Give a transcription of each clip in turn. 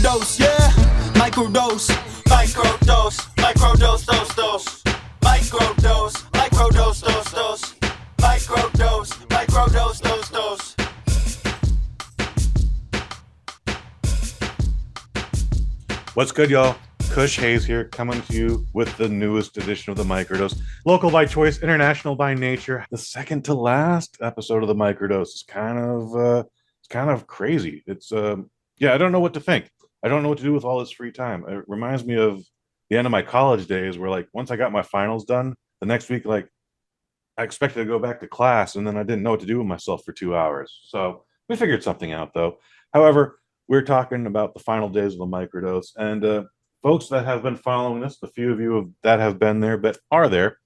microdose, yeah. Microdose, microdose, microdose, dose. Microdose, microdose, dose. Microdose, microdose, dose. What's good, y'all? Kush Hayes here, coming to you with the newest edition of the Microdose. Local by choice, international by nature. The second to last episode of the Microdose is kind of crazy. It's I don't know what to think. I don't know what to do with all this free time. It reminds me of the end of my college days, where like once I got my finals done, the next week like I expected to go back to class, and then I didn't know what to do with myself for 2 hours. So we figured something out, though. However, we're talking about the final days of the Microdose, and folks that have been following this, the few of you that have been there but are there,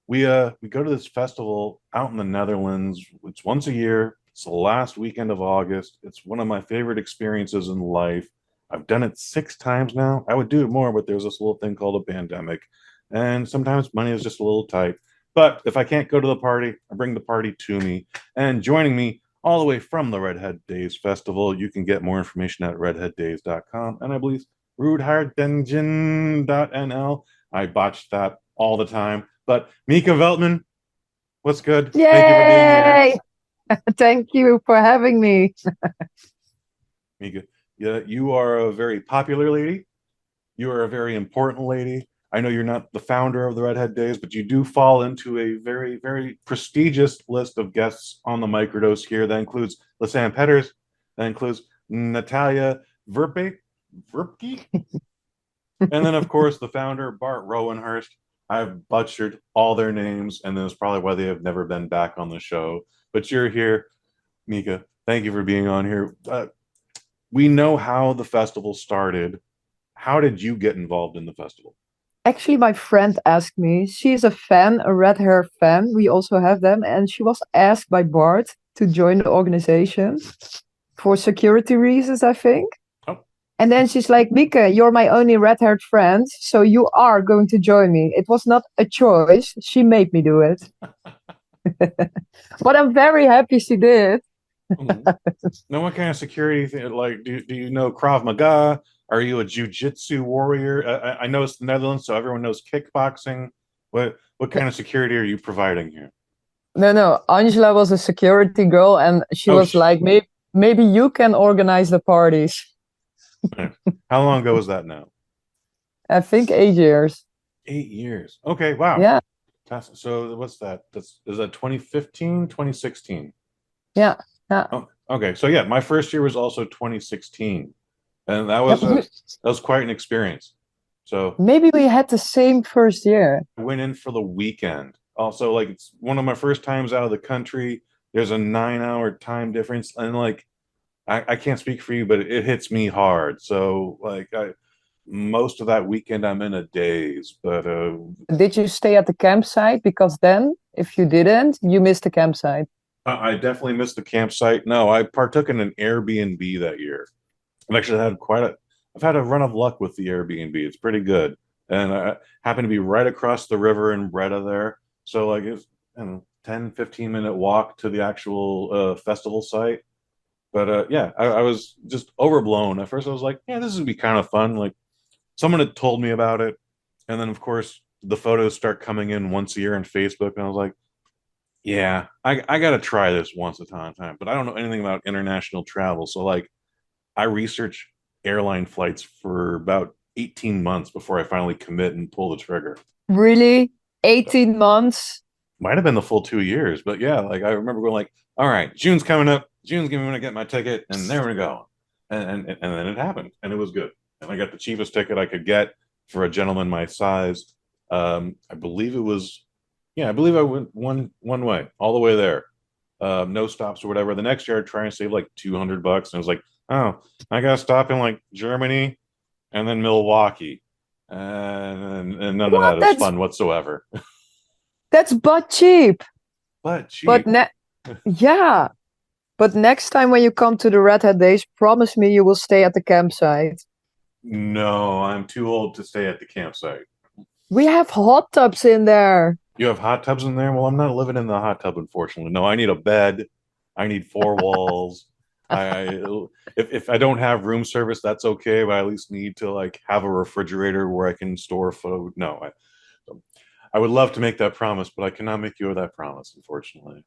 we go to this festival out in the Netherlands. It's once a year. It's the last weekend of August. It's one of my favorite experiences in life. I've done it 6 times now. I would do it more, but there's this little thing called a pandemic, and sometimes money is just a little tight. But if I can't go to the party, I bring the party to me. And joining me all the way from the RedHead Days Festival, you can get more information at redheaddays.com, and I believe Roodharigendag.nl. I botched that all the time. But Mieke Veltman, what's good? Yay! Thank you for being here. Thank you for having me. Mieke, yeah, you are a very popular lady. You are a very important lady. I know you're not the founder of the RedHead Days, but you do fall into a very, very prestigious list of guests on the Microdose here. That includes Lisanne Petters. That includes Natalia Verpke. And then, of course, the founder, Bart Rowenhurst. I've butchered all their names, and that's probably why they have never been back on the show. But you're here, Mieke. Thank you for being on here. We know how the festival started. How did you get involved in the festival? Actually, my friend asked me. She's a fan, a red hair fan. We also have them. And she was asked by Bart to join the organization for security reasons, I think. Oh. And then she's like, Mieke, you're my only red-haired friend, so you are going to join me. It was not a choice. She made me do it. But I'm very happy she did. Now, what kind of security thing? Like, do you know Krav Maga? Are you a jiu-jitsu warrior? I know it's the Netherlands, so everyone knows kickboxing. What kind of security are you providing here? No. Angela was a security girl, and she was like, maybe you can organize the parties. How long ago was that now? I think 8 years. 8 years. Okay, wow. Yeah. So what's that? Is that 2015, 2016? Yeah. Oh, okay, so yeah, my first year was also 2016. And that was quite an experience. So maybe we had the same first year. I went in for the weekend. Also, like, it's one of my first times out of the country. There's a 9-hour time difference, and like I can't speak for you, but it hits me hard. So like most of that weekend I'm in a daze. But did you stay at the campsite? Because then, if you didn't, you missed the campsite. I definitely missed the campsite. No, I partook in an Airbnb that year. I've actually had I've had a run of luck with the Airbnb. It's pretty good. And I happen to be right across the river in Breda there. So like it's 10, 15-minute walk to the actual festival site. But yeah, I was just overblown. At first I was like, yeah, this would be kind of fun. Like someone had told me about it. And then of course the photos start coming in once a year on Facebook. And I was like, yeah, I got to try this once upon a time. But I don't know anything about international travel. So like, I researched airline flights for about 18 months before I finally commit and pull the trigger. Really? 18 months? Might have been the full 2 years, but yeah, like I remember going like, all right, June's coming up. June's going to get my ticket, and there we go. And then it happened, and it was good. And I got the cheapest ticket I could get for a gentleman my size. I believe I went one way, all the way there. No stops or whatever. The next year I'd try and save like $200, and I was like, oh, I gotta stop in like Germany and then Milwaukee, and none of that is fun whatsoever. That's butt cheap. But cheap. But yeah. But next time when you come to the RedHead Days, promise me you will stay at the campsite. No, I'm too old to stay at the campsite. We have hot tubs in there. You have hot tubs in there? Well, I'm not living in the hot tub, unfortunately. No, I need a bed. I need 4 walls. If I don't have room service, that's okay, but I at least need to like have a refrigerator where I can store food. No, I would love to make that promise, but I cannot make you that promise, unfortunately.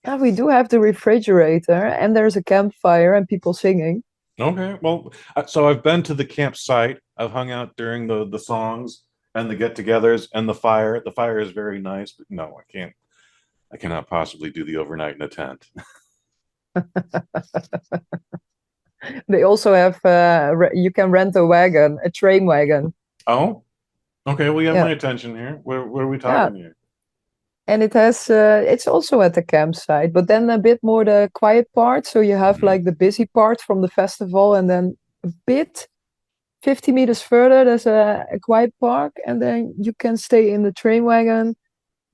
Yeah, we do have the refrigerator, and there's a campfire and people singing. Okay, well, so I've been to the campsite. I've hung out during the songs and the get-togethers and the fire. The fire is very nice, but no, I can't. I cannot possibly do the overnight in a tent. They also have you can rent a wagon, a train wagon. Oh, okay. Well, you have Yeah, my attention here. What are we yeah, talking here? and it has it's also at the campsite, but then a bit more the quiet part. So you have Mhm. like the busy part from the festival, and then a bit 50 meters further, there's a quiet park, and then you can stay in the train wagon.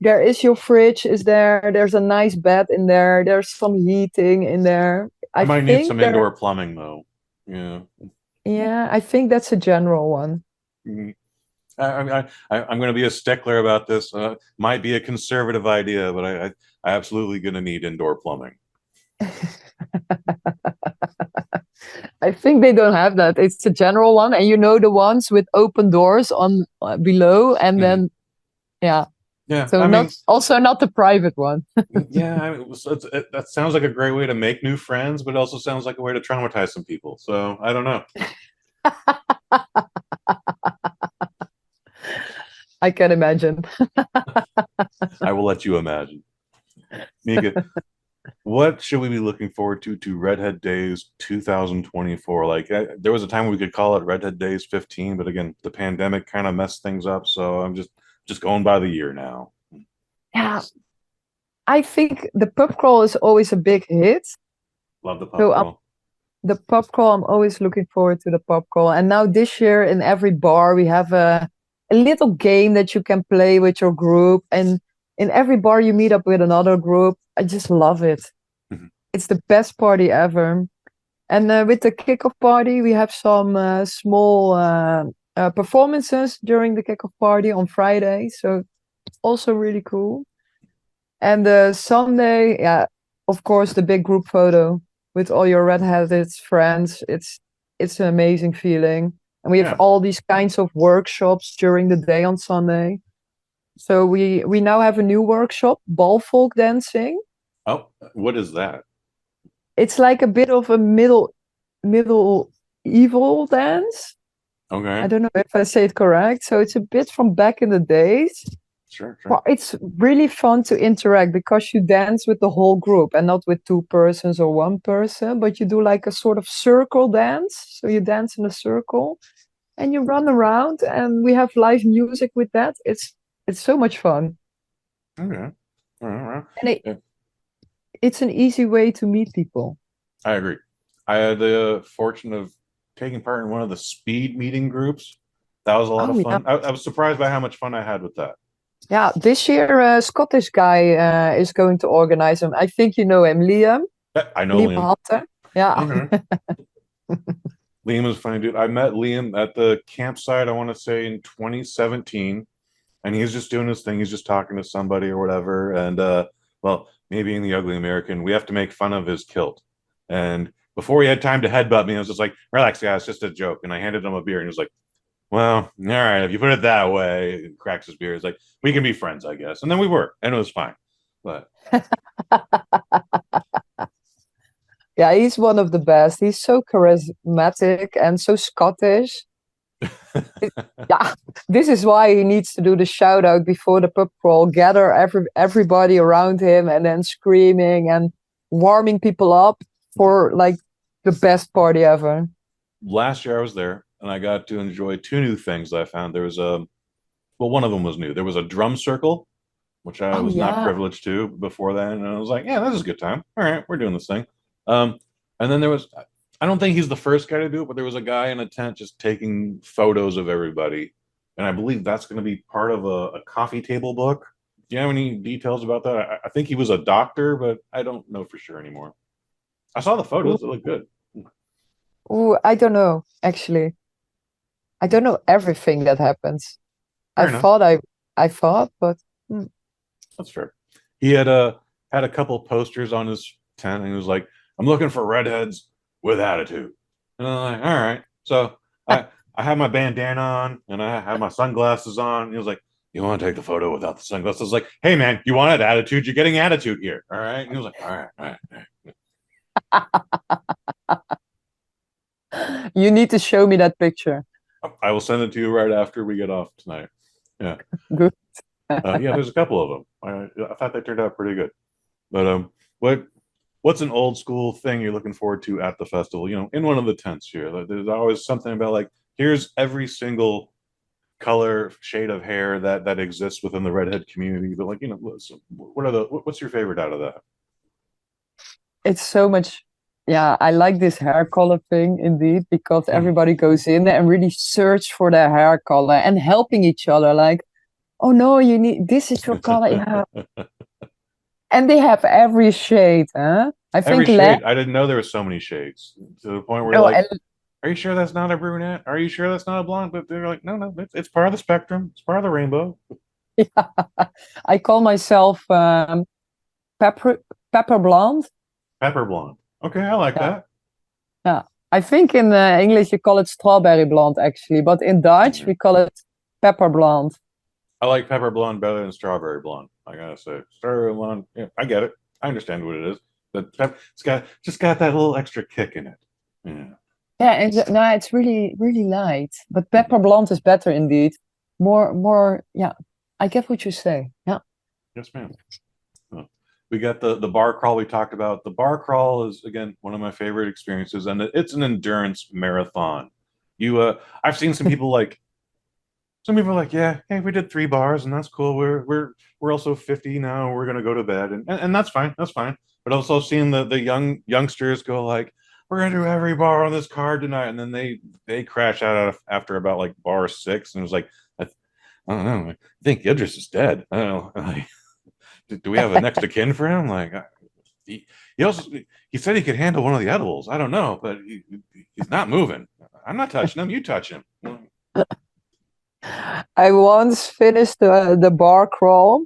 There is your fridge is there. There's a nice bed in there. There's some heating in there. I I might need think some there, indoor plumbing though. Yeah. yeah, I think that's a general one. Mhm. I'm going to be a stickler about this. Might be a conservative idea, but I absolutely going to need indoor plumbing. I think they don't have that. It's a general one, and you know the ones with open doors on below, and Mhm. then yeah. Yeah, So I not mean, also not the private one. yeah, I mean, that sounds like a great way to make new friends, but it also sounds like a way to traumatize some people. So I don't know. I can imagine. I will let you imagine. Mieke, what should we be looking forward to Redhead Days 2024? Like, there was a time we could call it Redhead Days 15, but again, the pandemic kind of messed things up. So I'm just going by the year now. Yeah, I think the pub crawl is always a big hit. Love the pub So crawl. the pub crawl, I'm always looking forward to the pub crawl. And now this year in every bar we have a little game that you can play with your group. And in every bar you meet up with another group. I just love it. Mhm. It's the best party ever. And with the kickoff party, we have some small performances during the kickoff party on Friday. So also really cool. And Sunday, yeah, of course, the big group photo with all your red-headed friends. It's an amazing feeling. And we have Yeah. all these kinds of workshops during the day on Sunday. So we now have a new workshop, ball folk dancing. Oh, what is that? It's like a bit of a middle evil dance. I Okay. don't know if I say it correct. So it's a bit from back in the days. Sure, sure. Well, it's really fun to interact because you dance with the whole group and not with two persons or one person, but you do like a sort of circle dance. So you dance in a circle and you run around, and we have live music with that. It's so much fun. Okay. All right. And Yeah, it's an easy way to meet people. I agree. I had the fortune of taking part in one of the speed meeting groups. That was a lot of Oh yeah. fun. I was surprised by how much fun I had with that. Yeah, this year a Scottish guy is going to organize them. I think you know him, Liam. I know Liam Liam. Hatter. Yeah. Okay. Liam is a funny dude. I met Liam at the campsite, I want to say in 2017, and he's just doing his thing. He's just talking to somebody or whatever. And well, maybe in the Ugly American, we have to make fun of his kilt. And before he had time to headbutt me, I was just like, relax, guys, it's just a joke. And I handed him a beer, and he was like, well, all right, if you put it that way, he cracks his beer. He's like, we can be friends, I guess. And then we were, and it was fine. But Yeah, he's one of the best. He's so charismatic and so Scottish. Yeah, this is why he needs to do the shout out before the pub crawl, gather everybody around him and then screaming and warming people up for like the best party ever. last year I was there, and I got to enjoy two new things that I found. There was a well, one of them was new. There was a drum circle, which I Oh was not yeah. privileged to before that, and I was like, yeah, this is a good time. All right, we're doing this thing. Um, and then there was, I don't think he's the first guy to do it, but there was a guy in a tent just taking photos of everybody, and I believe that's going to be part of a coffee table book. Do you have any details about that? I think he was a doctor, but I don't know for sure anymore. I saw the photos; it looked good. Ooh, I don't know, actually. I don't know everything that happens. I Fair enough. thought I thought, but hmm. That's fair. He had a couple posters on his tent, and he was like, I'm looking for redheads with attitude. And I'm like, all right. So I have my bandana on and I have my sunglasses on. And he was like, you want to take the photo without the sunglasses? I was like, hey man, you wanted attitude? You're getting attitude here. All right. And he was like, all right, all right, all right. You need to show me that picture. I will send it to you right after we get off tonight. Yeah. Good. Yeah, there's a couple of them. I thought they turned out pretty good. But what's an old school thing you're looking forward to at the festival? You know, in one of the tents here, there's always something about like, here's every single color shade of hair that exists within the redhead community. But like, you know, what's your favorite out of that? It's so much. Yeah, I like this hair color thing indeed, because everybody goes in there and really search for their hair color and helping each other. Like, oh no, you need this is your color. Yeah. And they have every shade, huh? I Every think shade. I didn't know there were so many shades to the point where you're no, like, and are you sure that's not a brunette? Are you sure that's not a blonde? But they're like, no, it's part of the spectrum. It's part of the rainbow. yeah, I call myself pepper blonde. Pepper blonde. Okay, I like Yeah. that. Yeah, I think in English you call it strawberry blonde actually, but in Dutch we call it pepper blonde. I like pepper blonde better than strawberry blonde. I gotta say, strawberry blonde. Yeah, I get it. I understand what it is. But it's got that little extra kick in it. Yeah. Yeah, and no, it's really really light, but pepper blonde is better indeed. More. Yeah, I get what you say. Yeah. Yes, ma'am. We got the bar crawl we talked about. The bar crawl is again one of my favorite experiences, and it's an endurance marathon. I've seen some people like yeah, hey, we did 3 bars and that's cool. We're also 50 now. We're gonna go to bed, and that's fine. That's fine. But also seeing the youngsters go like, we're gonna do every bar on this card tonight, and then they crash out after about like bar 6, and it was like, I don't know. I think Idris is dead. I don't know. Like, do we have a next of kin for him? Like, he said he could handle one of the edibles. I don't know, but he's not moving. I'm not touching him. You touch him. I once finished the bar crawl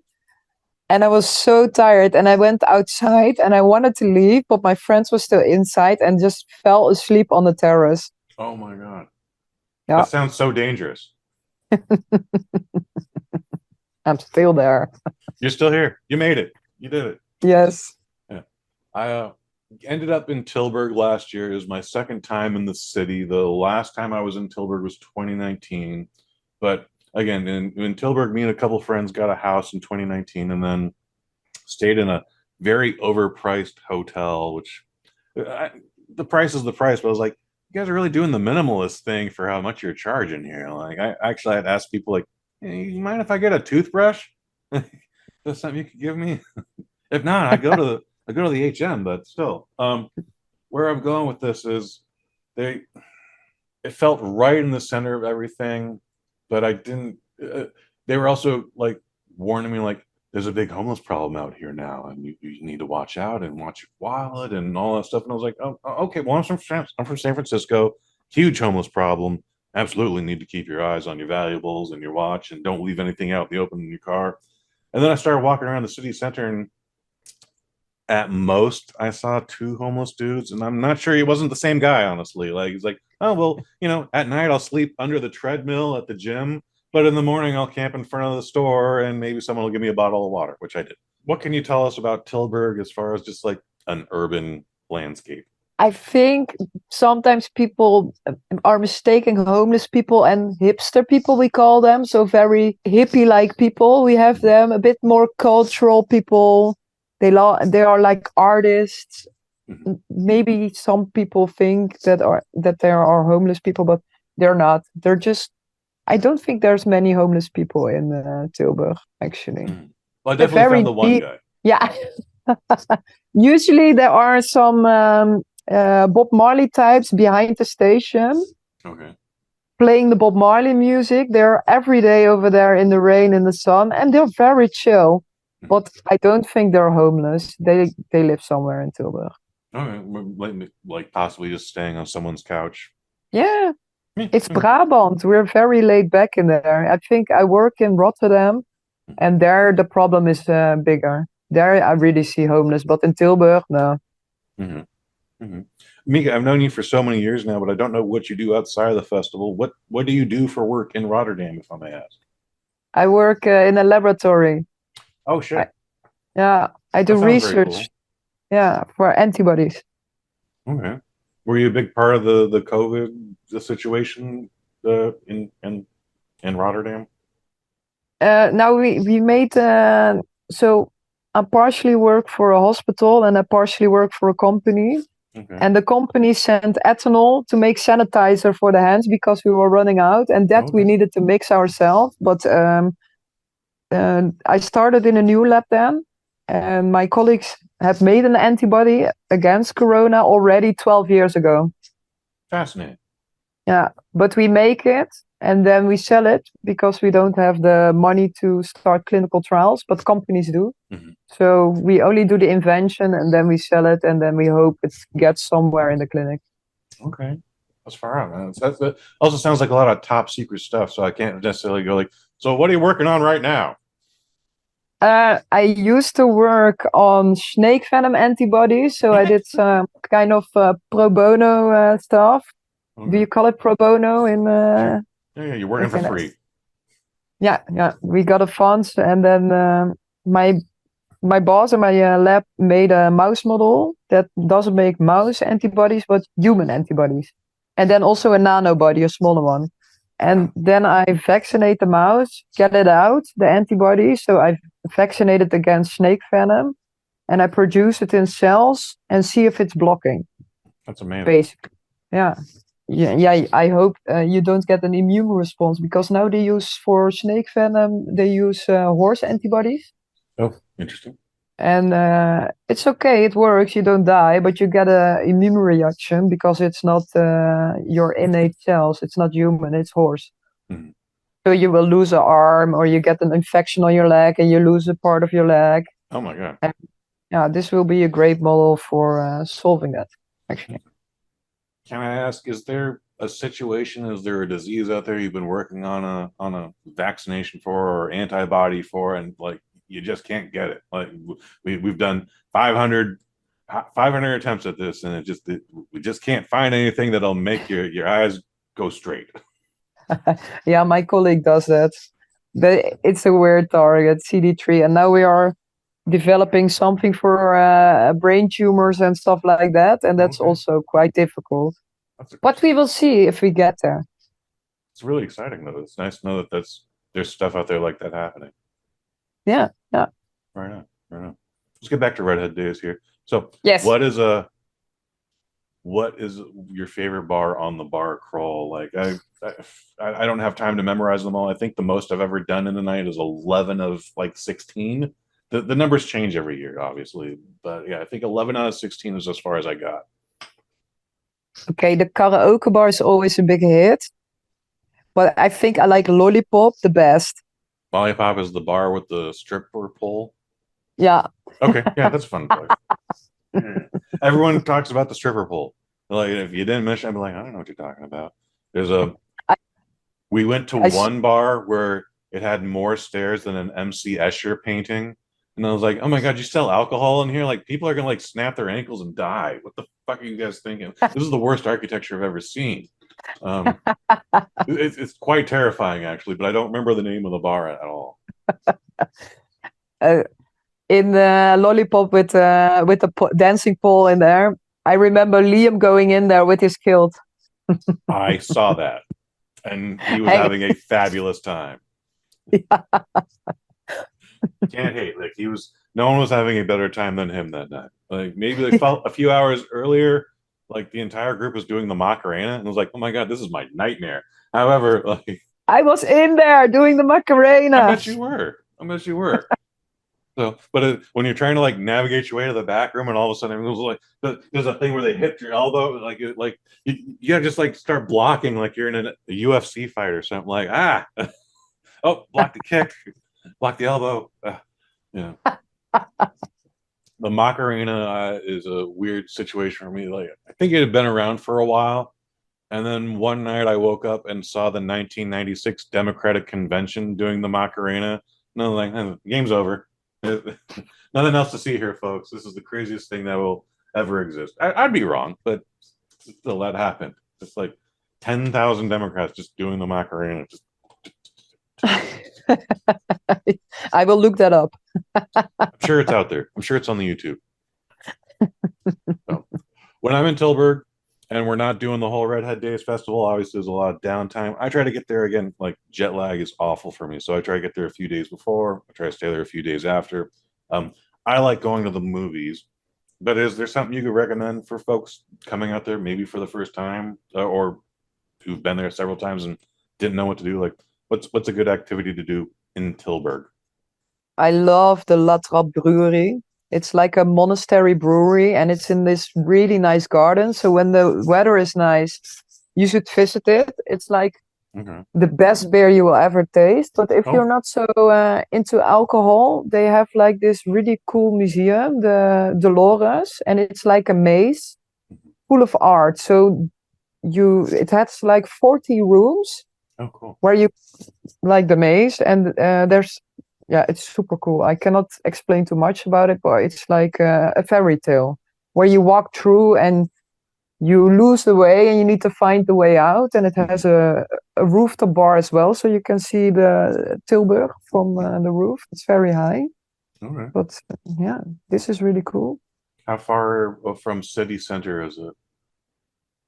and I was so tired and I went outside and I wanted to leave, but my friends were still inside and just fell asleep on the terrace. Oh my God. Yeah. That sounds so dangerous. I'm still there. You're still here. You made it. You did it. Yes. Yeah. I ended up in Tilburg last year. It was my second time in the city. The last time I was in Tilburg was 2019. But again, in Tilburg, me and a couple friends got a house in 2019 and then stayed in a very overpriced hotel, which the price is the price. But I was like, you guys are really doing the minimalist thing for how much you're charging here. Like, I actually had asked people like, hey, you mind if I get a toothbrush? That's something you could give me? If not, I go to the HM. But still, where I'm going with this is it felt right in the center of everything, but I didn't. They were also like warning me like, there's a big homeless problem out here now, and you need to watch out and watch your wallet and all that stuff. And I was like, oh, okay. Well, I'm from San Francisco. Huge homeless problem. Absolutely need to keep your eyes on your valuables and your watch, and don't leave anything out in the open in your car. And then I started walking around the city center, and at most I saw 2 homeless dudes, and I'm not sure he wasn't the same guy, honestly. Like, he's like, oh, well, at night I'll sleep under the treadmill at the gym, but in the morning I'll camp in front of the store, and maybe someone will give me a bottle of water, which I did. What can you tell us about Tilburg as far as just like an urban landscape? I think sometimes people are mistaking homeless people and hipster people, we call them. So very hippie-like people. We have them, a bit more cultural people. They are like artists. Mm-hmm. Maybe some people think that there are homeless people, but they're not. They're just. I don't think there's many homeless people in Tilburg, actually. Mm-hmm. Well, I definitely found the one guy. Yeah. Usually there are some Bob Marley types behind the station. Okay. Playing the Bob Marley music. They're every day over there in the rain, in the sun, and they're very chill. But I don't think they're homeless. They live somewhere in Tilburg. Okay, like possibly just staying on someone's couch. Yeah, it's Brabant. We're very laid back in there. I think I work in Rotterdam, and there the problem is bigger. There I really see homeless, but in Tilburg, no. Mm-hmm. Mhm. Mieke, I've known you for so many years now, but I don't know what you do outside of the festival. What do you do for work in Rotterdam, if I may ask? I work in a laboratory. Oh I, shit, yeah, I do that sounds very cool. research. Yeah, for antibodies. Okay, were you a big part of the COVID the situation in Rotterdam? Now we made so I partially work for a hospital and I partially work for a company. Okay. And the company sent ethanol to make sanitizer for the hands because we were running out, and that we Okay. needed to mix ourselves. But I started in a new lab then, and my colleagues have made an antibody against corona already 12 years ago. Fascinating. Yeah, but we make it and then we sell it because we don't have the money to start clinical trials, but companies do. Mhm. So we only do the invention and then we sell it and then we hope it gets somewhere in the clinic. Okay. That's far out, man. That also sounds like a lot of top secret stuff, so I can't necessarily go like, so what are you working on right now? I used to work on snake venom antibodies, so I did some kind of pro bono stuff. Do Okay. you call it pro bono in? Sure. Yeah, you're working for Okay, free. yeah. We got a funds, and then my boss in my lab made a mouse model that doesn't make mouse antibodies, but human antibodies, and then also a nanobody, a smaller one. And then I vaccinate the mouse, get it out, the antibody. So I vaccinate it against snake venom and I produce it in cells and see if it's blocking, That's amazing. basically. Yeah. Yeah. I hope you don't get an immune response because now they use for snake venom, they use horse antibodies. Oh, interesting. And it's okay, it works, you don't die, but you get a immune reaction because it's not your innate cells, it's not human, it's horse. Mhm. So you will lose an arm or you get an infection on your leg and you lose a part of your leg. Oh my God. And yeah, this will be a great model for solving that, actually. Can I ask, is there a situation, is there a disease out there you've been working on a vaccination for or antibody for, and like you just can't get it? Like we've done 500 attempts at this, and we just can't find anything that'll make your eyes go straight. Yeah, my colleague does that. But it's a weird target, CD3, and now we are developing something for brain tumors and stuff like that, and that's Okay. also quite difficult. That's But we will see if we get there. It's really exciting though. It's nice to know that there's stuff out there like that happening. Yeah. Right on, right on. Let's get back to RedHead Days here. So, Yes. what is your favorite bar on the bar crawl? Like I don't have time to memorize them all. I think the most I've ever done in a night is 11 of like 16. The numbers change every year, obviously, but yeah, I think 11 out of 16 is as far as I got. Okay, the karaoke bar is always a big hit, but I think I like Lollipop the best. Lollipop is the bar with the stripper pole. Yeah. Okay, yeah, that's a fun place. Yeah. Everyone talks about the stripper pole. Like if you didn't mention, I'd be like, I don't know what you're talking about. I, We went to I, one bar where it had more stairs than an MC Escher painting. And I was like, oh my God, you sell alcohol in here? Like people are gonna like snap their ankles and die. What the fuck are you guys thinking? This is the worst architecture I've ever seen. Um, it's quite terrifying actually, but I don't remember the name of the bar at all. uh, in Lollipop with the dancing pole in there, I remember Liam going in there with his kilt. I saw that, and he was Hey. having a fabulous time. Yeah. Can't hate. Like no one was having a better time than him that night. Like maybe like a few hours earlier, like the entire group was doing the Macarena, and was like, oh my God, this is my nightmare. However, like I was in there doing the Macarena. I bet you were. I bet you were. So, but when you're trying to like navigate your way to the back room, and all of a sudden it was like there's a thing where they hit your elbow, like you gotta just like start blocking like you're in a UFC fight or something. Like oh, block the kick, block the elbow. Yeah. The Macarena is a weird situation for me. Like I think it had been around for a while, and then one night I woke up and saw the 1996 Democratic Convention doing the Macarena, and I was like, game's over. Nothing else to see here, folks. This is the craziest thing that will ever exist. I'd be wrong, but still, that happened. It's like 10,000 Democrats just doing the Macarena. Just I will look that up. I'm sure it's out there. I'm sure it's on the YouTube. So, when I'm in Tilburg and we're not doing the whole RedHead Days Festival, obviously there's a lot of downtime. I try to get there again. Like jet lag is awful for me, so I try to get there a few days before. I try to stay there a few days after. I like going to the movies, but is there something you could recommend for folks coming out there, maybe for the first time, or who've been there several times and didn't know what to do? Like, what's a good activity to do in Tilburg? I love the La Trappe Brewery. It's like a monastery brewery, and it's in this really nice garden. So when the weather is nice, you should visit it. It's like Okay. the best beer you will ever taste. But if you're not so into alcohol, they have like this really cool museum, the Dolores, and it's like a maze full of art. So it has like 40 rooms Oh, cool. where you like the maze, and it's super cool. I cannot explain too much about it, but it's like a fairy tale where you walk through and you lose the way and you need to find the way out. And it has a rooftop bar as well, so you can see the Tilburg from the roof. It's very high. Okay. But yeah, this is really cool. How far from city center is it?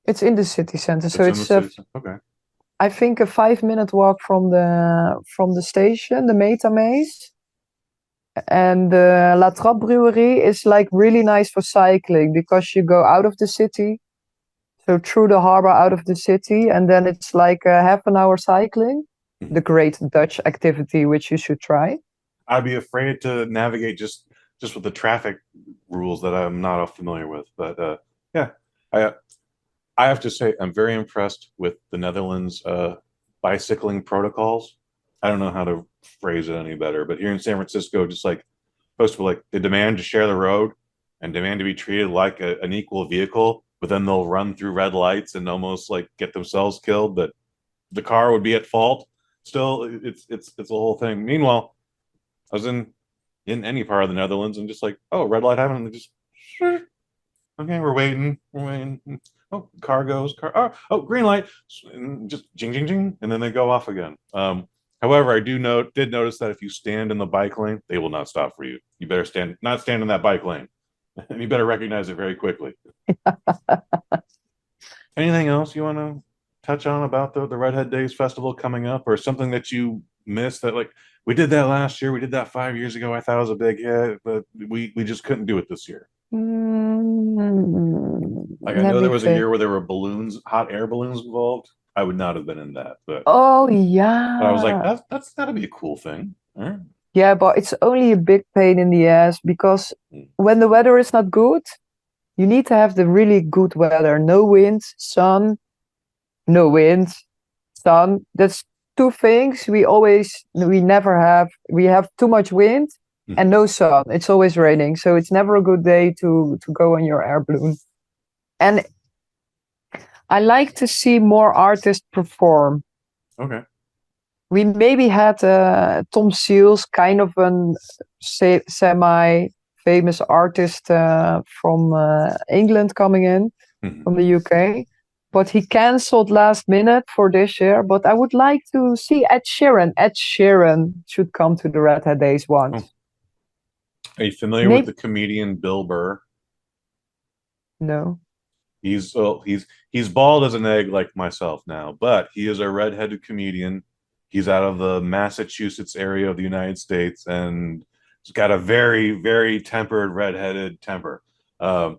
It's in the city center, so It's in the city center? Okay. I think a 5-minute walk from the station, the Meta Maze. And the La Trappe Brewery is like really nice for cycling because you go out of the city, so through the harbor out of the city, and then it's like a half an hour cycling. The great Dutch activity, which you should try. I'd be afraid to navigate just with the traffic rules that I'm not familiar with. But yeah, I have to say I'm very impressed with the Netherlands bicycling protocols. I don't know how to phrase it any better, but here in San Francisco, just like most people, like they demand to share the road and demand to be treated like an equal vehicle, but then they'll run through red lights and almost like get themselves killed. But the car would be at fault. Still, it's a whole thing. Meanwhile, I was in any part of the Netherlands and just like, oh, red light happened, and just sure. Okay, we're waiting. Oh, car goes. Oh, green light. And just jing, jing, jing, and then they go off again. However, I did notice that if you stand in the bike lane, they will not stop for you. You better not stand in that bike lane. You better recognize it very quickly. Anything else you want to touch on about the RedHead Days Festival coming up, or something that you missed that, like, we did that last year, we did that 5 years ago, I thought it was a big hit, but we just couldn't do it this year? Like, I know there was a year where there were hot air balloons involved. I would not have been in that, but Oh but I was like, yeah. that's gotta be a cool thing. All right. Yeah, but it's only a big pain in the ass because when the weather is not good, you need to have the really good weather. No wind, sun, no wind, sun. That's two things we never have. We have too much wind and no sun. It's always raining, so it's never a good day to go on your air balloon. And I like to see more artists perform. Okay. We maybe had Tom Seals, kind of a semi-famous artist from England coming in from the UK. But he cancelled last minute for this year. But I would like to see Ed Sheeran. Ed Sheeran should come to the RedHead Days once. Oh. Are you familiar with the comedian Bill Burr? No. He's bald as an egg like myself now, but he is a redheaded comedian. He's out of the Massachusetts area of the United States, and he's got a very, very tempered redheaded temper. I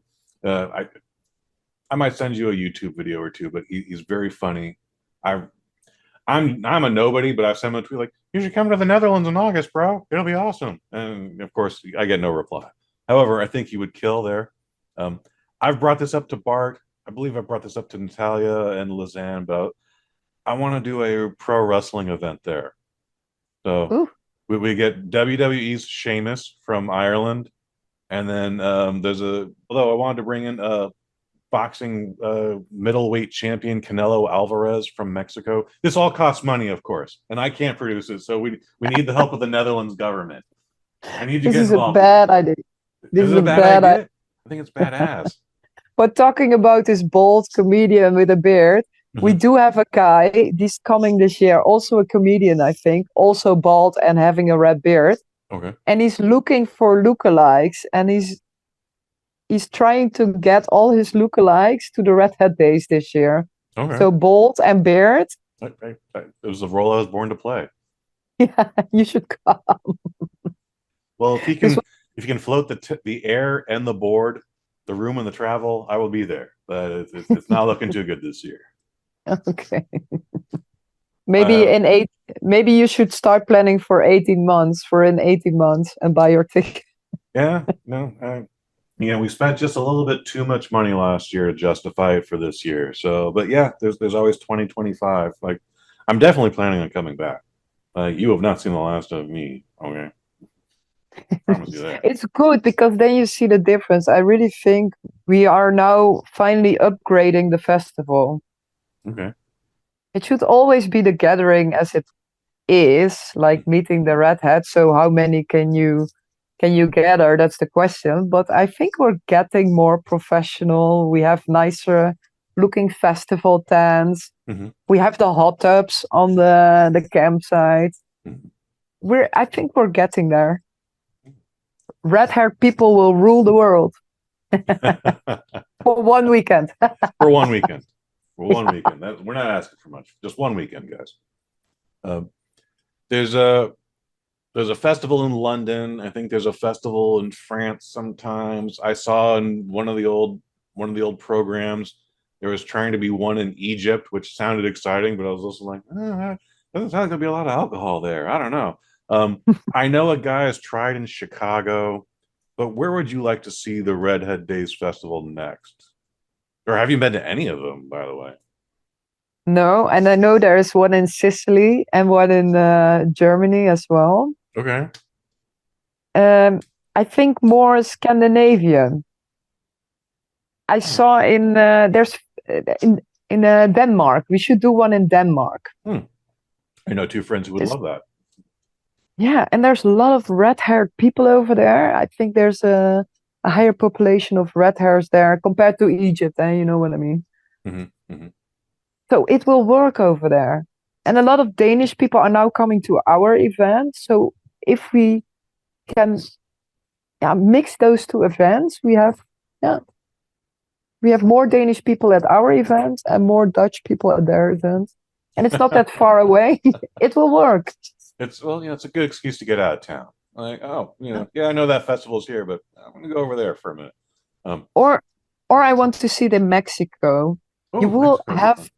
might send you a YouTube video or two, but he's very funny. I'm a nobody, but I sent him a tweet like, "You should come to the Netherlands in August, bro. It'll be awesome." And of course, I get no reply. However, I think he would kill there. I've brought this up to Bart. I believe I brought this up to Natalia and Lizanne, but I want to do a pro wrestling event there. So we get WWE's Sheamus from Ireland, and then although I wanted to bring in boxing middleweight champion Canelo Alvarez from Mexico. This all costs money, of course, and I can't produce it, so we need the help of the Netherlands government. I need to get involved. This is a bad idea. This is a bad idea. I think it's badass. But talking about this bald comedian with a beard, we Mhm. do have a guy, this coming this year, also a comedian, I think, also bald and having a red beard. Okay. And he's looking for lookalikes, and he's trying to get all his lookalikes to the RedHead Days this year. Okay. So bald and beard, It was the role I was born to play. yeah, you should come. Well, This if you can float the air and the board, the room and the travel, I will be there. But it's not looking too good this year. okay. Maybe Uh, in eight, maybe you should start planning for 18 months, for in 18 months and buy your ticket. yeah, no, we spent just a little bit too much money last year to justify it for this year. So, but yeah, there's always 2025. Like, I'm definitely planning on coming back. You have not seen the last of me. Okay, promise you that. It's good because then you see the difference. I really think we are now finally upgrading the festival. Okay. It should always be the gathering as it is, like meeting the redhead. So how many can you gather? That's the question. But I think we're getting more professional. We have nicer looking festival tents. Hmm. We have the hot tubs on the campsite. Hmm. I think we're getting there. Red-haired people will rule the world for one weekend. For one weekend. For one Yeah. weekend. We're not asking for much. Just one weekend, guys. Uh, there's a festival in London. I think there's a festival in France sometimes. I saw in one of the old programs there was trying to be one in Egypt, which sounded exciting, but I was also like, doesn't sound like there'll be a lot of alcohol there. I don't know. I know a guy has tried in Chicago, but where would you like to see the RedHead Days Festival next? Or have you been to any of them, by the way? No, and I know there is one in Sicily and one in Germany as well. Okay. Um, I think more Scandinavian. I saw in there's in Denmark. We should do one in Denmark. Hmm. I know two friends who would It's, love that. yeah, and there's a lot of red-haired people over there. I think there's a higher population of red hairs there compared to Egypt, and you know what I mean. Hmm. Hmm. So it will work over there. And a lot of Danish people are now coming to our event. So if we can, yeah, mix those two events, yeah, we have more Danish people at our event and more Dutch people at their event. And it's not that far away. It will work. It's a good excuse to get out of town. Like, oh, yeah, I know that festival's here, but I'm gonna go over there for a minute. Or I want to see it in Mexico. You Oh, will Mexico. have,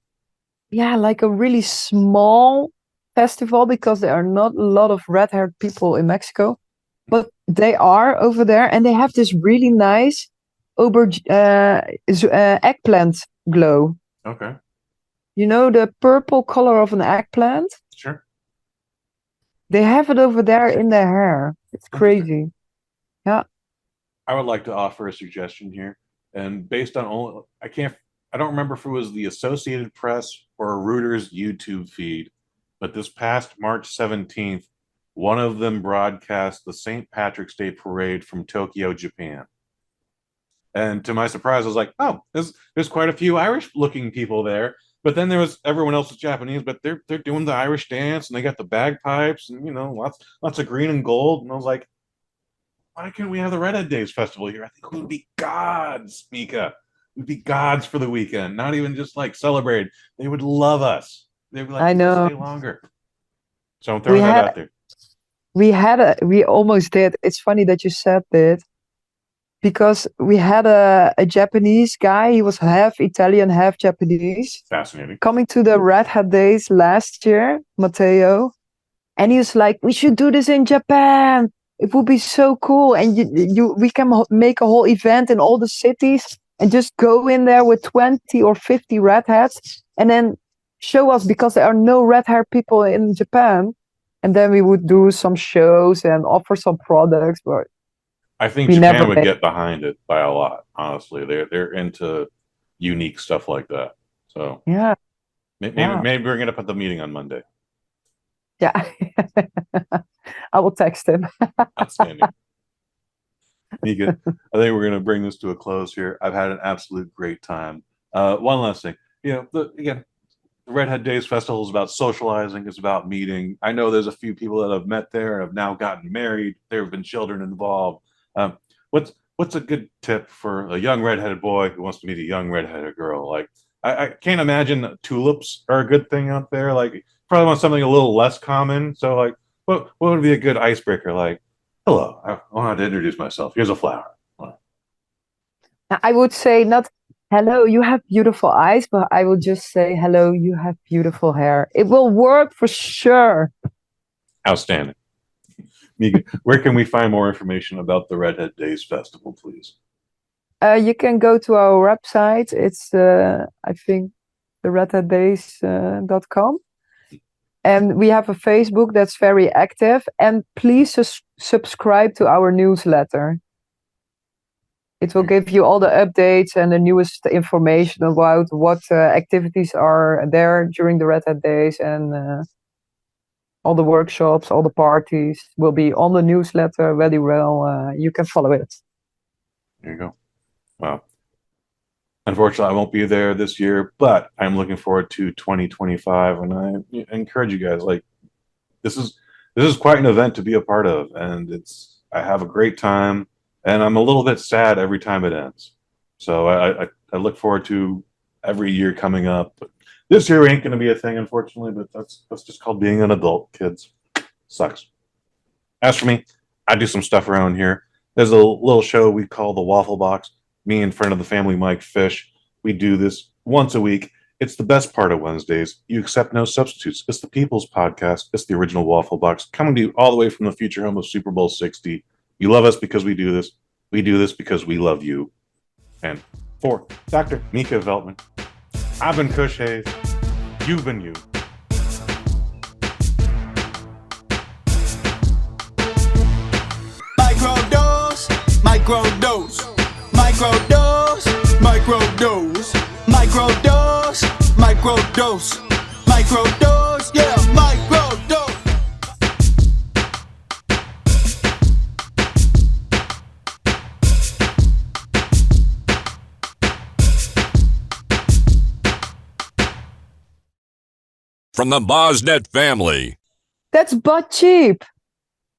yeah, like a really small festival because there are not a lot of red-haired people in Mexico, but they are over there, and they have this really nice eggplant glow. Okay, You know, the purple color of an eggplant? sure. They have it over there in their hair. It's Interesting. crazy. Yeah. I would like to offer a suggestion here, and based on I don't remember if it was the Associated Press or Reuters YouTube feed, but this past March 17th, one of them broadcast the St. Patrick's Day parade from Tokyo, Japan. And to my surprise, I was like, oh, there's quite a few Irish-looking people there. But then there was everyone else was Japanese, but they're doing the Irish dance and they got the bagpipes and lots of green and gold. And I was like, why can't we have the RedHead Days Festival here? I think we would be gods, Mieke. We'd be gods for the weekend, not even just like celebrate. They would love us. They'd be like, I know. stay longer. So I'm We throwing that had out there. we almost did. It's funny that you said that because we had a Japanese guy. He was half Italian, half Japanese, Fascinating. coming to the RedHead Days last year, Matteo, and he was like, "We should do this in Japan. It would be so cool, and we can make a whole event in all the cities and just go in there with 20 or 50 redheads, and then show us because there are no red-haired people in Japan." And then we would do some shows and offer some products, but I think we never Japan would made. get behind it by a lot. Honestly, they're into unique stuff like that. So Yeah, maybe yeah, maybe we're gonna put the meeting on Monday. yeah. I will text him. Outstanding. Mieke, I think we're going to bring this to a close here. I've had an absolute great time. One last thing. Again, the RedHead Days Festival is about socializing. It's about meeting. I know there's a few people that have met there and have now gotten married. There have been children involved. Um, what's a good tip for a young redheaded boy who wants to meet a young redheaded girl? Like, I can't imagine tulips are a good thing out there. Like, probably want something a little less common. So, like, what would be a good icebreaker? Like, hello, I wanted to introduce myself. Here's a flower. I would say not hello, you have beautiful eyes, but I would just say hello, you have beautiful hair. It will work for sure. Outstanding. Mieke, where can we find more information about the RedHead Days Festival, please? You can go to our website. It's I think the redheaddays.com. And we have a Facebook that's very active. And please subscribe to our newsletter. It will give you all the updates and the newest information about what activities are there during the RedHead Days, and all the workshops, all the parties will be on the newsletter very well. You can follow it. There you go. Wow. Unfortunately, I won't be there this year, but I'm looking forward to 2025, and I encourage you guys. Like, this is quite an event to be a part of, and I have a great time, and I'm a little bit sad every time it ends. So I look forward to every year coming up. But this year ain't going to be a thing, unfortunately. But that's just called being an adult, kids. Sucks. As for me, I do some stuff around here. There's a little show we call the Waffle Box. Me and friend of the family, Mike Fish, we do this once a week. It's the best part of Wednesdays. You accept no substitutes. It's the People's Podcast. It's the original Waffle Box, coming to you all the way from the future home of Super Bowl 60. You love us because we do this. We do this because we love you. And for Dr. Mieke Veltman, I've been Kush Hayes. You've been you. Microdose, microdose, microdose, microdose, microdose, microdose, microdose, yeah, microdose. From the Bosnet family. That's butt cheap.